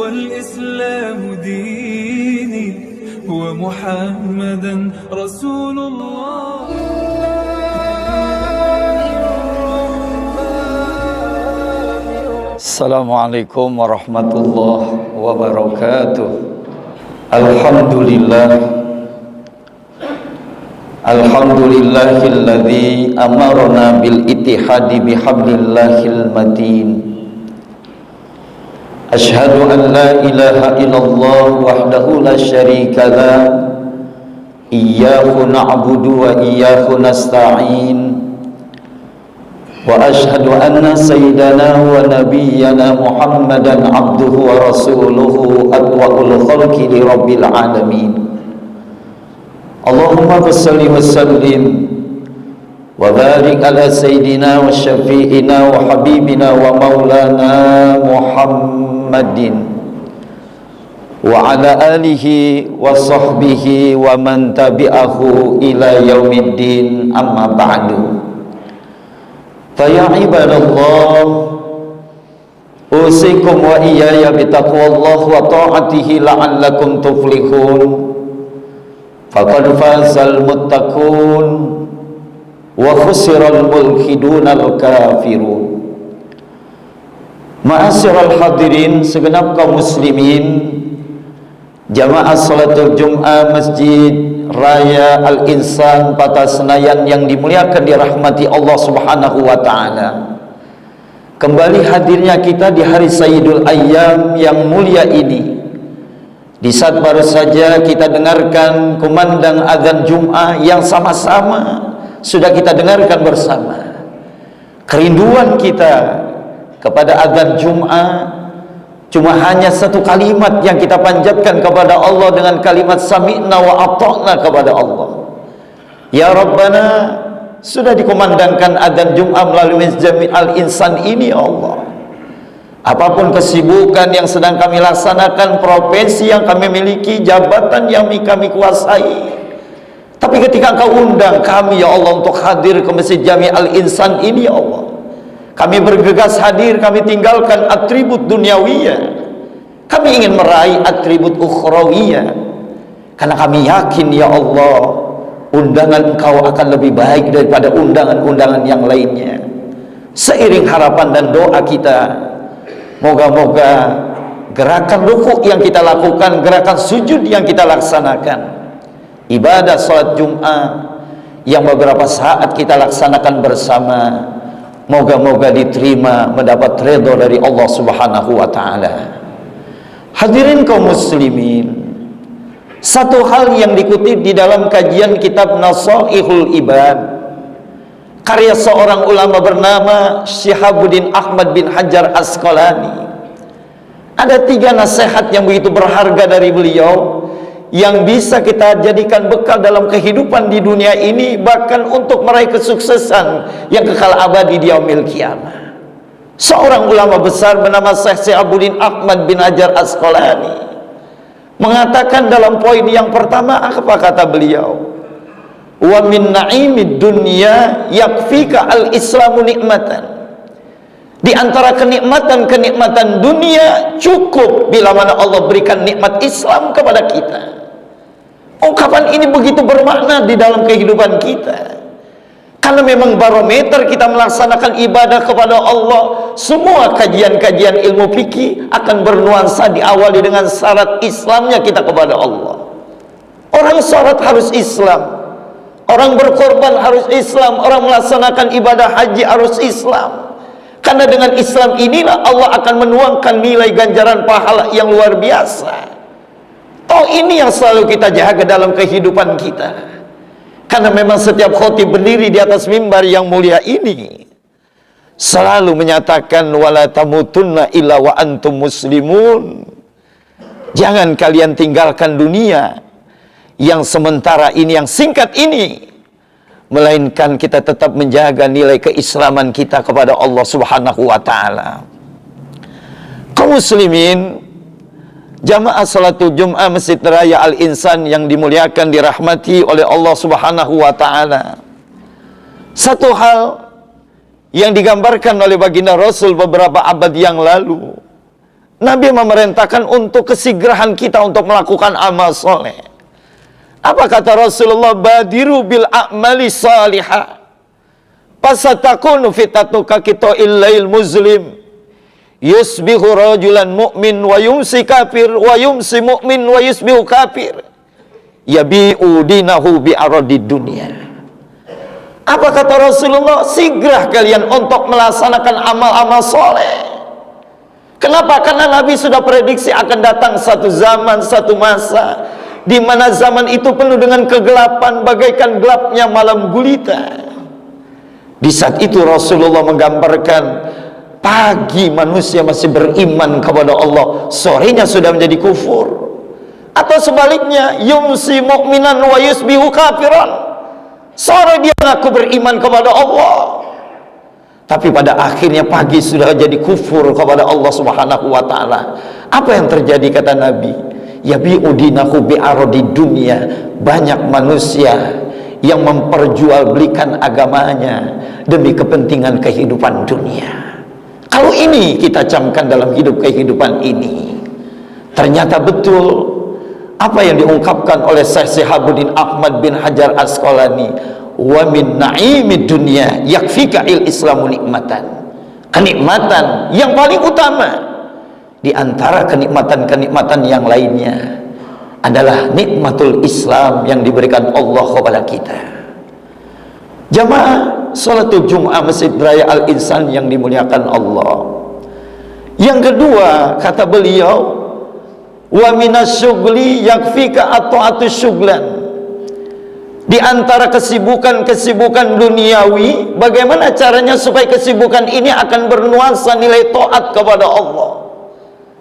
والإسلام ديني ومحمدا رسول الله. Assalamualaikum warahmatullahi wabarakatuh. Alhamdulillahilladzi amarna bil ittihadi bihablillahil matin. Asyhadu an la ilaha illallah wahdahu la syarika lah. Iyyahu na'budu wa iyyahu nasta'in. Wa ashhadu anna sayyidana wa nabiyyana Muhammadan abduhu wa rasuluhu atwa'ul khalqi li rabbil alamin. Allahumma salli wa sallim wa barik ala sayyidina wa syafi'ina wa habibina wa maulana Muhammadin wa ala alihi wa sahbihi wa man tabi'ahu ila yaumiddin, amma ba'du. Faya ibadallah, usikum wa iyaya bitaqwallah wa ta'atihi la'allakum tuflihun. Faqad fazal muttaqun wa khusiral mulhidunal kafirun. Ma'asyiral hadirin, segenap kaum muslimin, jamaah salatul Jum'ah Masjid Raya Al-Insan Patah Senayan yang dimuliakan, dirahmati Allah Subhanahu wa taala. Kembali hadirnya kita di hari Sayyidul Ayyam yang mulia ini, di saat baru saja kita dengarkan kumandang azan Jum'ah yang sama-sama sudah kita dengarkan bersama. Kerinduan kita kepada azan Jum'ah cuma hanya satu kalimat yang kita panjatkan kepada Allah dengan kalimat sami'na wa ata'na kepada Allah. Ya Rabbana, sudah dikumandangkan adzan Jum'ah melalui Masjid Al-Insan ini ya Allah. Apapun kesibukan yang sedang kami laksanakan, profesi yang kami miliki, jabatan yang kami kuasai, tapi ketika Engkau undang kami ya Allah untuk hadir ke Masjid Jami Al-Insan ini ya Allah, kami bergegas hadir, kami tinggalkan atribut duniawiyah. Kami ingin meraih atribut ukhrawiyah. Karena kami yakin ya Allah, undangan Engkau akan lebih baik daripada undangan-undangan yang lainnya. Seiring harapan dan doa kita, moga-moga gerakan rukuk yang kita lakukan, gerakan sujud yang kita laksanakan, ibadah salat Jum'ah yang beberapa saat kita laksanakan bersama, moga-moga diterima, mendapat redha dari Allah Subhanahu wa taala. Hadirin kaum muslimin, satu hal yang dikutip di dalam kajian kitab Nasaihul Ibad karya seorang ulama bernama Syihabuddin Ahmad bin Hajar Asqalani, ada 3 nasihat yang begitu berharga dari beliau yang bisa kita jadikan bekal dalam kehidupan di dunia ini, bahkan untuk meraih kesuksesan yang kekal abadi di yaumil qiyamah. Seorang ulama besar bernama Syekh Syihabuddin Ahmad bin Hajar Asqalani mengatakan dalam poin yang pertama, apa kata beliau? Wa min na'imid dunya yakfika al-islamu nikmatan. Di antara kenikmatan-kenikmatan dunia cukup bila mana Allah berikan nikmat Islam kepada kita. Ungkapan ini begitu bermakna di dalam kehidupan kita, karena memang barometer kita melaksanakan ibadah kepada Allah. Semua kajian-kajian ilmu fikih akan bernuansa diawali dengan syarat Islamnya kita kepada Allah. Orang sholat harus Islam, orang berkorban harus Islam, orang melaksanakan ibadah haji harus Islam. Karena dengan Islam inilah Allah akan menuangkan nilai ganjaran pahala yang luar biasa. Oh, ini yang selalu kita jaga dalam kehidupan kita. Karena memang setiap khotib berdiri di atas mimbar yang mulia ini selalu menyatakan wala tamutunna illa wa antum muslimun. Jangan kalian tinggalkan dunia yang sementara ini, yang singkat ini, melainkan kita tetap menjaga nilai keislaman kita kepada Allah Subhanahu wa taala. Kaum muslimin, jamaah salatul Jum'ah Masjid Raya Al-Insan yang dimuliakan, dirahmati oleh Allah Subhanahu wa taala. Satu hal yang digambarkan oleh baginda Rasul beberapa abad yang lalu Nabi memerintahkan untuk kesegerahan kita untuk melakukan amal soleh. Apa kata Rasulullah? Badiru bil a'mali salihah, fasatakunu fitnatu kakito'il lail muslim, yusbihu rajulan mu'min wa yumsi kafir, wa yumsi mu'min wa yusbihu kafir, yabi'u dinahu bi'aradid dunia. Apa kata Rasulullah? Segera kalian untuk melaksanakan amal-amal soleh. Kenapa? Karena Nabi sudah prediksi akan datang satu zaman, satu masa di mana zaman itu penuh dengan kegelapan bagaikan gelapnya malam gulita. Di saat itu Rasulullah menggambarkan pagi manusia masih beriman kepada Allah, sorenya sudah menjadi kufur. Atau sebaliknya, yumsi mu'minan wa yusbihu kafiran, sore dia ngaku beriman kepada Allah, tapi pada akhirnya pagi sudah jadi kufur kepada Allah Subhanahu wa ta'ala. Apa yang terjadi kata Nabi? Yabi'u dinahu bi'aradi dunia. Banyak manusia yang memperjualbelikan agamanya demi kepentingan kehidupan dunia. Kalau ini kita camkan dalam kehidupan ini, ternyata betul apa yang diungkapkan oleh Syekh Syihabuddin Ahmad bin Hajar Asqalani, wa min na'imid dunya yakfika il islamu nikmatan. Kenikmatan yang paling utama di antara kenikmatan-kenikmatan yang lainnya adalah nikmatul Islam yang diberikan Allah kepada kita. Jamaah salatul Jum'ah Masjid Raya Al-Insan yang dimuliakan Allah. Yang kedua, kata beliau, wa minasyughli yakfika at-ta'atu syughlan. Di antara kesibukan-kesibukan duniawi, bagaimana caranya supaya kesibukan ini akan bernuansa nilai taat kepada Allah.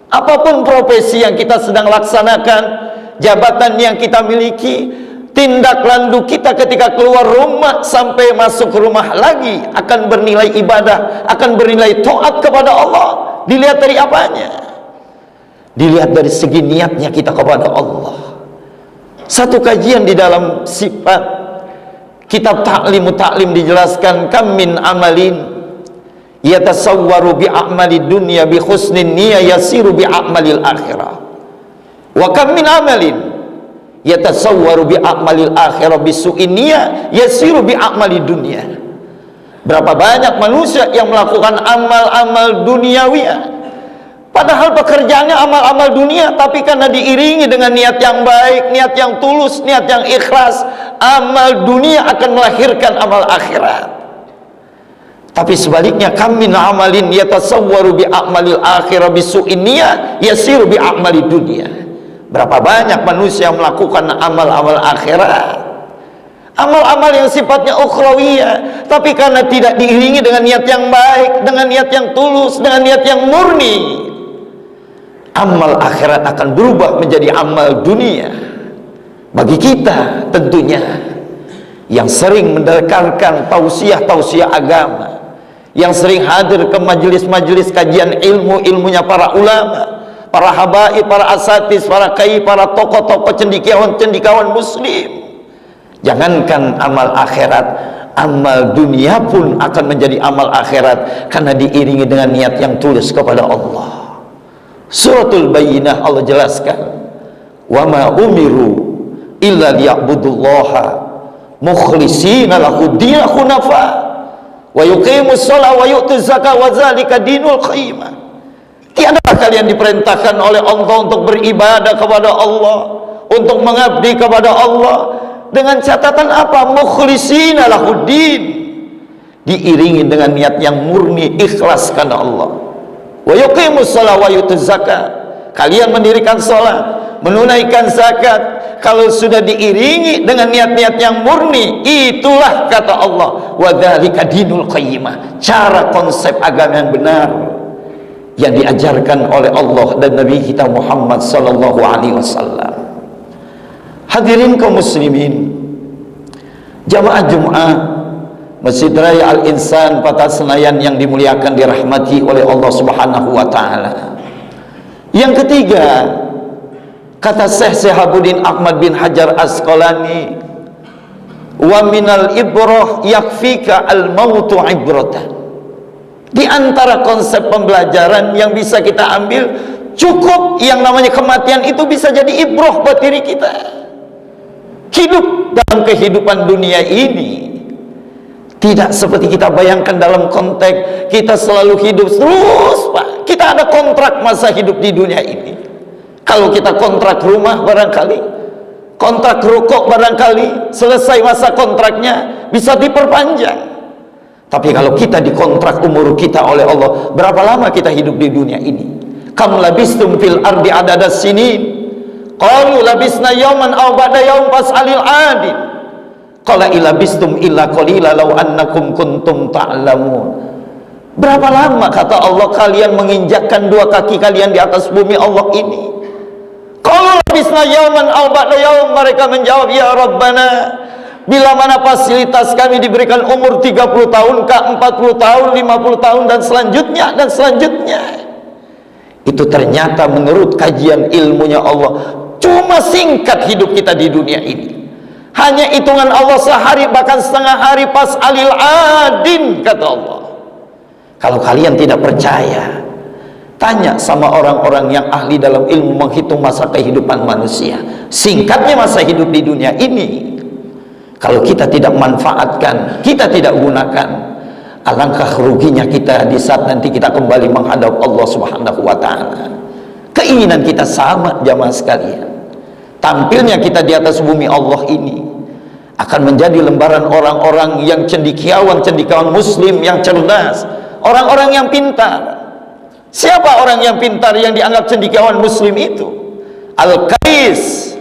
Apapun profesi yang kita sedang laksanakan, jabatan yang kita miliki, tindak lanjut kita ketika keluar rumah sampai masuk rumah lagi akan bernilai ibadah, akan bernilai taat kepada Allah. Dilihat dari apanya? Dilihat dari segi niatnya kita kepada Allah. Satu kajian di dalam sifat kitab Ta'limu Ta'lim dijelaskan, kam min amalin yatasawwaru bi a'mali dunya bi husnin niyya yasiru bi a'malil akhirah, wa kam min amalin yatasawwaru bi a'malil akhirah bi su'in niyya yasiru bi a'mali dunya. Berapa banyak manusia yang melakukan amal-amal duniawi, padahal pekerjaannya amal-amal dunia, tapi karena diiringi dengan niat yang baik, niat yang tulus, niat yang ikhlas, amal dunia akan melahirkan amal akhirat. Tapi sebaliknya, kam min amalin yatasawwaru bi a'malil akhirah bi su'in niyya yasiru bi a'mali dunya. Berapa banyak manusia yang melakukan amal-amal akhirat, amal-amal yang sifatnya ukhrawiyah, tapi karena tidak diiringi dengan niat yang baik, dengan niat yang tulus, dengan niat yang murni, amal akhirat akan berubah menjadi amal dunia. Bagi kita tentunya yang sering mendengarkan tausiah-tausiah agama, yang sering hadir ke majelis-majelis kajian ilmu-ilmunya para ulama, para habaib, para asatis, para kai, para tokoh-tokoh cendekiawan-cendekiawan muslim, jangankan amal akhirat, amal dunia pun akan menjadi amal akhirat karena diiringi dengan niat yang tulus kepada Allah. Suratul Bayyinah Allah jelaskan, wa ma umiru illa liya'budullaha mukhlishina lahu-d-din hunafa wa yuqimus shalah wa yu'tuz zakah wa dzalika dinul qayyimah. Tiadalah kalian diperintahkan oleh Allah untuk beribadah kepada Allah, untuk mengabdi kepada Allah dengan catatan apa? Mukhlishina lahu-d-din, diiringi dengan niat yang murni, ikhlas karena Allah. Wa yuqimus shalah wa yu'tuz zakah, kalian mendirikan salat, menunaikan zakat, kalau sudah diiringi dengan niat-niat yang murni, itulah kata Allah, wa dzalika dinul qayyimah, cara konsep agama yang benar yang diajarkan oleh Allah dan Nabi kita Muhammad sallallahu alaihi wasallam. Hadirin kaum muslimin, jamaah Jumat Masjid Raya Al-Insan Kota Senayan yang dimuliakan, dirahmati oleh Allah Subhanahu wa taala. Yang ketiga, kata Syekh Syihabuddin Ahmad bin Hajar Asqalani, wa minal ibrah yakfika al mautu ibratan. Di antara konsep pembelajaran yang bisa kita ambil, Cukup yang namanya kematian itu bisa jadi ibroh buat diri kita. Hidup dalam kehidupan dunia ini tidak seperti kita bayangkan dalam konteks kita selalu hidup terus, Pak. Kita ada kontrak masa hidup di dunia ini. Kalau kita kontrak rumah barangkali, kontrak rokok barangkali, selesai masa kontraknya bisa diperpanjang. Tapi kalau kita dikontrak umur kita oleh Allah, berapa lama kita hidup di dunia ini? Kam labistum fil ardi adadas sinin. Qalu labisna yawman aw ba'da yawm fas'alil adin. Qala ilabistum illa qalila law annakum kuntum ta'lamun. Berapa lama kata Allah kalian menginjakkan dua kaki kalian di atas bumi Allah ini? Qalu labisna yawman aw ba'da yawm. Mereka menjawab, ya Rabbana, bila mana fasilitas kami diberikan umur 30 tahun kah, 40 tahun, 50 tahun dan selanjutnya dan selanjutnya. Itu ternyata menurut kajian ilmunya Allah cuma singkat hidup kita di dunia ini. Hanya hitungan Allah sehari bahkan setengah hari, pas alil adin kata Allah. Kalau kalian tidak percaya, tanya sama orang-orang yang ahli dalam ilmu menghitung masa kehidupan manusia. Singkatnya masa hidup di dunia ini. Kalau kita tidak manfaatkan, kita tidak gunakan, alangkah ruginya kita di saat nanti kita kembali menghadap Allah Subhanahu wa ta'ala. Keinginan kita sama jamaah sekalian. Tampilnya kita di atas bumi Allah ini akan menjadi lembaran orang-orang yang cendekiawan muslim yang cerdas, orang-orang yang pintar. Siapa orang yang pintar yang dianggap cendekiawan muslim itu? Al-Qais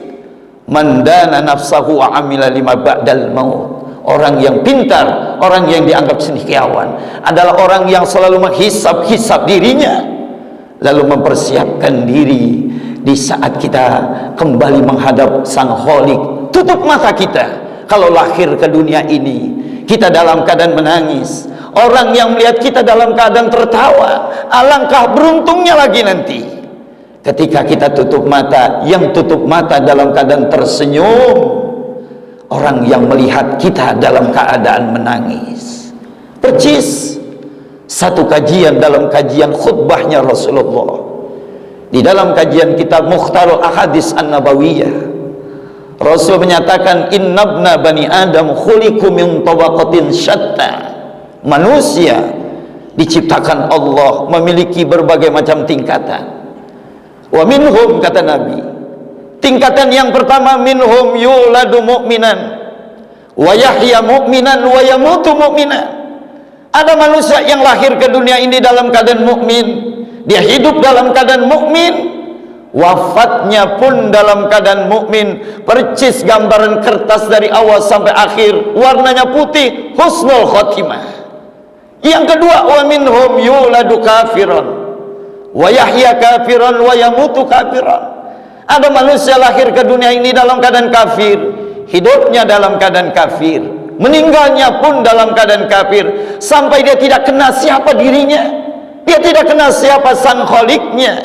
man dana nafsahu wa amila lima ba'dal maut. Orang yang pintar, orang yang dianggap cendekiawan adalah orang yang selalu menghisap-hisap dirinya, lalu mempersiapkan diri di saat kita kembali menghadap Sang Khalik. Tutup mata kita kalau lahir ke dunia ini, kita dalam keadaan menangis. Orang yang melihat kita dalam keadaan tertawa, alangkah beruntungnya lagi nanti ketika kita tutup mata. Yang tutup mata dalam keadaan tersenyum, orang yang melihat kita dalam keadaan menangis. Percis satu kajian dalam kajian khutbahnya Rasulullah di dalam kajian kitab Mukhtarul Ahadits An-Nabawiyah, Rasul menyatakan innabna bani Adam khuliqu min tabaqatin syatta. Manusia diciptakan Allah memiliki berbagai macam tingkatan. Wa minhum, kata Nabi, tingkatan yang pertama, minhum yuladu mu'minan wa yahya mu'minan wa yamutu mu'minan. Ada manusia yang lahir ke dunia ini dalam keadaan mukmin, dia hidup dalam keadaan mukmin, wafatnya pun dalam keadaan mukmin. Percis gambaran kertas dari awal sampai akhir, warnanya putih, husnul khotimah. Yang kedua, wa minhum yuladu kafiran wa yahya kafiran wa yamutu kafiran. Ada manusia lahir ke dunia ini dalam keadaan kafir, hidupnya dalam keadaan kafir, meninggalnya pun dalam keadaan kafir, sampai dia tidak kenal siapa dirinya, dia tidak kenal siapa Sang Kholiknya.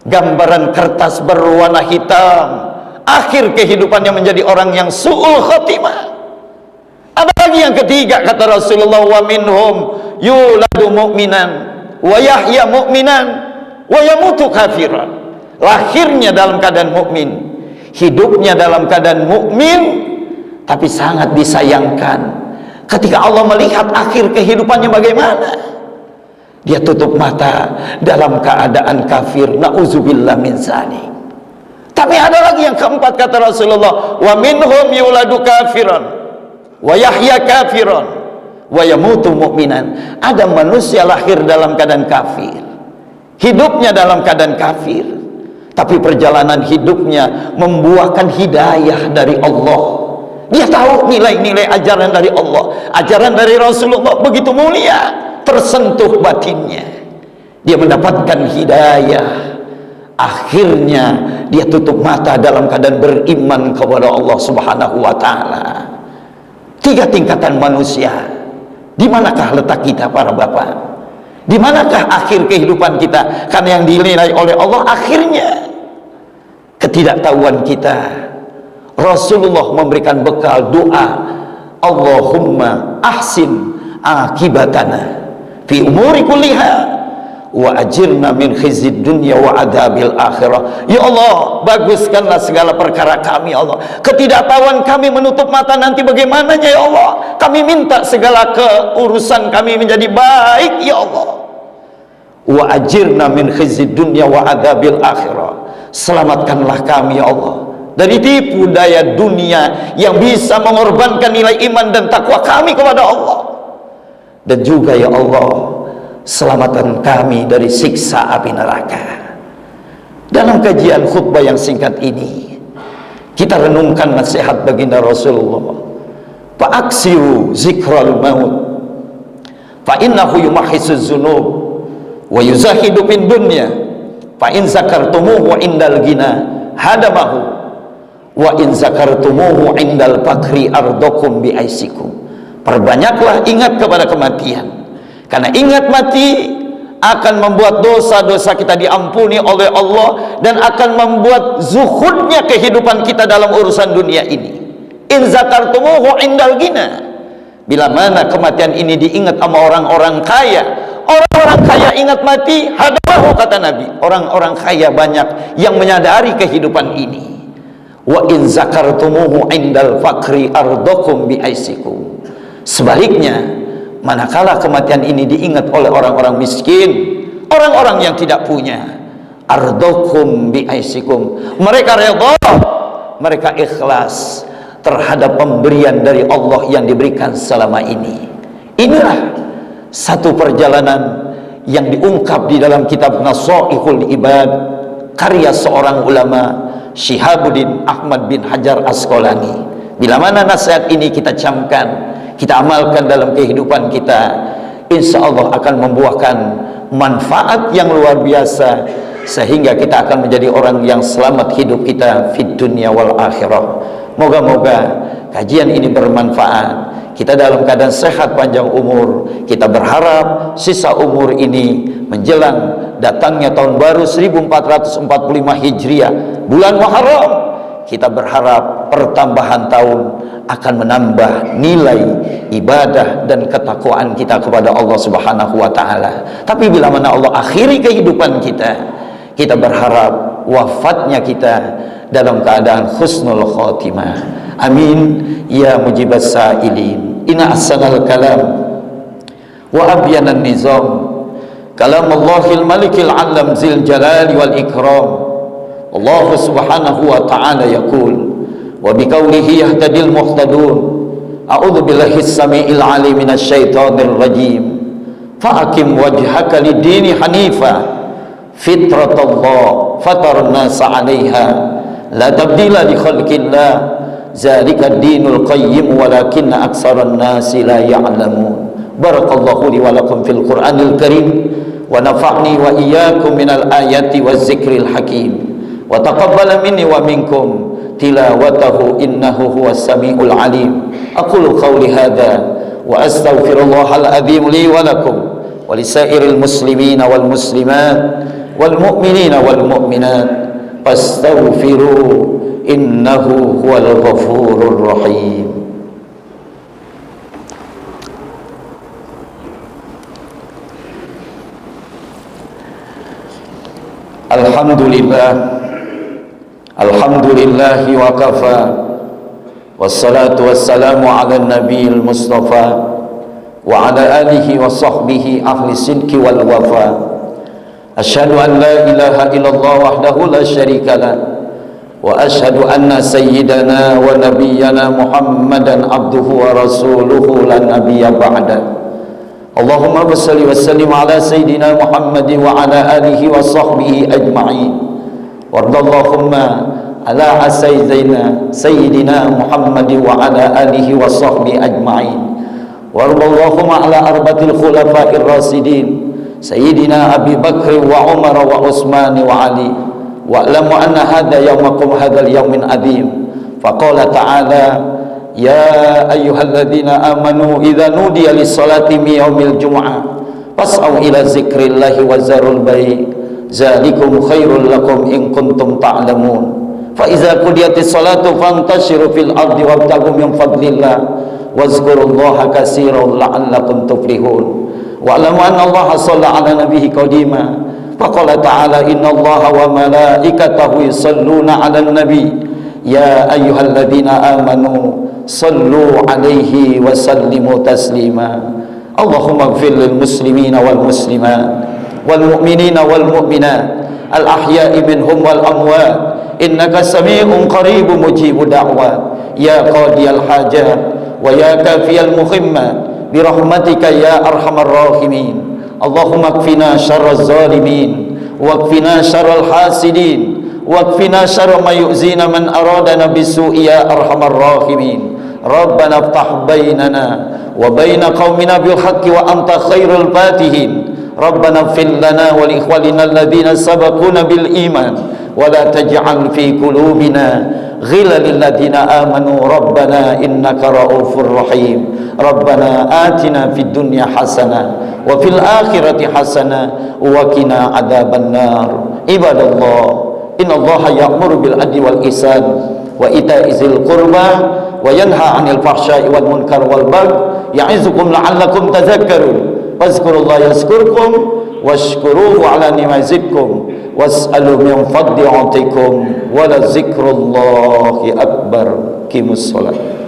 Gambaran kertas berwarna hitam, akhir kehidupannya menjadi orang yang su'ul khotimah. Ada lagi yang ketiga, kata Rasulullah, wa minhum yuladu mu'minan wa yahya mu'minan wa yamutu kafiran. Lahirnya dalam keadaan mukmin, hidupnya dalam keadaan mukmin, tapi sangat disayangkan ketika Allah melihat akhir kehidupannya bagaimana, dia tutup mata dalam keadaan kafir. Na'udzubillah min dzalik. Tapi ada lagi yang keempat, kata Rasulullah, wa minhum yuladu kafiran wa yahya kafiran wa yamutu mu'minan. Ada manusia lahir dalam keadaan kafir, hidupnya dalam keadaan kafir, tapi perjalanan hidupnya membuahkan hidayah dari Allah. Dia tahu nilai-nilai ajaran dari Allah, ajaran dari Rasulullah begitu mulia, tersentuh batinnya, dia mendapatkan hidayah. Akhirnya dia tutup mata dalam keadaan beriman kepada Allah Subhanahu wa ta'ala. Tiga tingkatan manusia. Di manakah letak kita para bapak? Di manakah akhir kehidupan kita? Karena yang dinilai oleh Allah akhirnya ketidaktahuan kita. Rasulullah memberikan bekal doa, Allahumma ahsin akibatana fi umuri kulliha wa ajirna min khizyid dunya wa adzabil akhirah. Ya Allah, baguskanlah segala perkara kami ya Allah. Ketidaktahuan kami menutup mata nanti bagaimananya ya Allah. Kami minta segala keurusan kami menjadi baik ya Allah. Wa ajirna min khizyid dunya wa adzabil akhirah. Selamatkanlah kami ya Allah dari tipu daya dunia yang bisa mengorbankan nilai iman dan takwa kami kepada Allah. Dan juga ya Allah, selamatkan kami dari siksa api neraka. Dalam kajian khutbah yang singkat ini, kita renungkan nasihat baginda Rasulullah. Fa'aksiru zikral maut fa innahu yumahisuz zunub wa yuzahidu fin dunya fa in zakartumuhu indal gina hadamahu wa in zakartumuhu indal fakri ardokum bi aisikum. Perbanyaklah ingat kepada kematian, karena ingat mati akan membuat dosa-dosa kita diampuni oleh Allah dan akan membuat zuhudnya kehidupan kita dalam urusan dunia ini. In zakartumuhu indal gina, bila mana kematian ini diingat sama orang-orang kaya. Orang-orang kaya ingat mati, hadapahu kata Nabi. Orang-orang kaya banyak yang menyadari kehidupan ini. Wa in zakartumuhu indal fakri ardokum bi aisikum. Sebaliknya, manakala kematian ini diingat oleh orang-orang miskin, orang-orang yang tidak punya, ardokum bi aisikum, mereka redha, mereka ikhlas terhadap pemberian dari Allah yang diberikan selama ini. Inilah satu perjalanan yang diungkap di dalam kitab Nasaihul Ibad karya seorang ulama, Syihabuddin Ahmad bin Hajar Asqalani. Bila mana nasihat ini kita camkan, kita amalkan dalam kehidupan kita, insya Allah akan membuahkan manfaat yang luar biasa, sehingga kita akan menjadi orang yang selamat hidup kita fid dunya wal akhirah. Moga-moga kajian ini bermanfaat, kita dalam keadaan sehat panjang umur. Kita berharap sisa umur ini menjelang datangnya tahun baru 1445 Hijriah, bulan Muharram, kita berharap pertambahan tahun akan menambah nilai ibadah dan ketakwaan kita kepada Allah Subhanahu wa taala. Tapi bila mana Allah akhiri kehidupan kita, kita berharap wafatnya kita dalam keadaan husnul khotimah. Amin ya mujibas sa'ilin. Inna ahsanal kalam wa abyanan nizam kalam Allahil malikil alam zil jalali wal ikram. Allah Subhanahu wa ta'ala yaqul wa biqaulihi yahtadil muhtadun. A'udzu billahi as-sami'il 'alim minasy syaithanir rajim. Fa'akim wajhaka lid-dini hanifa fitratallah fatarnasa 'alaiha la tabdila li khalqillah zalika ad-dinul qayyim walakinna aktsaran nasi la ya'lamun. Barakallahu li wa lakum fil Qur'anil Karim wa nafa'ni wa iyyakum minal ayati waz zikril hakim wa taqabbala minni wa minkum tilawatahu innahu huwas samiul alim. Aqulu qawli hadha wa astaghfirullahal azim li wa lakum wa lisairil muslimina wal muslimat wal mu'minina wal mu'minat fastaghfiru innahu huwal ghafurur rahim. Alhamdulillah, alhamdulillahi wa kafa, wassalatu wassalamu ala nabiyil mustafa wa ala alihi wa sahbihi ahli sidqi wal wafa. Asyhadu an la ilaha illallah wahdahu la syarika lah wa asyhadu anna sayyidana wa nabiyyana Muhammadan abduhu wa rasuluhu la nabiyya ba'da. Allahumma salli wa sallim ala sayyidina Muhammadin wa ala alihi wa sahbihi ajma'in. Wardallahumma ala sayyidina Muhammadin wa ala alihi wa sahbihi ajma'in. Wardallahumma ala arbatil khulafa'ir rasidin sayyidina Abi Bakr wa Umar wa Utsman wa Ali. Wa'lamu anna hadha yawmakum hadzal yawmin adzim. Faqala ta'ala ya ayyuhalladzina amanu idza nudiya lis-salati min yaumil jumu'ah fas'au ila dzikrillahi wa zarul bai' dzalikum khairul lakum in kuntum ta'lamun. Fa idza qudiyatis salatu fantashiru fil ardi wabtaghu min fadlillah wazkurullaha katsiran la'allakum tuflihun. wa'lamu anna Allah shalla ala nabihi qadima faqala ta'ala innallaha wa malaikatahu yusalluna 'alan nabi ya ayyuhalladzina amanu sallu 'alaihi wa sallimu taslima Allahumma ighfir lil muslimina wal muslimat wal mu'minina wal mu'minat al ahya'i minhum wal amwat innaka sami'un qaribun mujibud da'wat ya qadiyal hajat wa ya kafiyal muhimmat bi rahmatika ya arhamar rahimin Allahumma kfina syarraz zalimin wa kfina syarral hasidin wa kfina syarra ma yu'zina man aradana bisu'i ya arhamar rahimin Rabbana iftah bainana wa baina qaumina bil haqqi wa anta khairul fatihin Rabbana ighfir lana wa li ikhwanina alladhina sabaquna bil iman wa la taj'al fi qulubina ghillan lil ladzina amanu Rabbana innaka ra'ufur rahim Rabbana atina fid dunya hasanah wa fil akhirati hasanah wa qina adzaban nar ibadallah innallaha ya'muru bil adli wal ihsan wa ita'i dzil qurba wa yanha 'anil fahsya'i wal munkar wal baghi ya'izukum la'allakum tadhakkarun wazkurullaha yazkurkum washkuruhu 'ala ni'mazikum was'alu min fadli 'atikum wa la zikrullahi akbar qimus shalah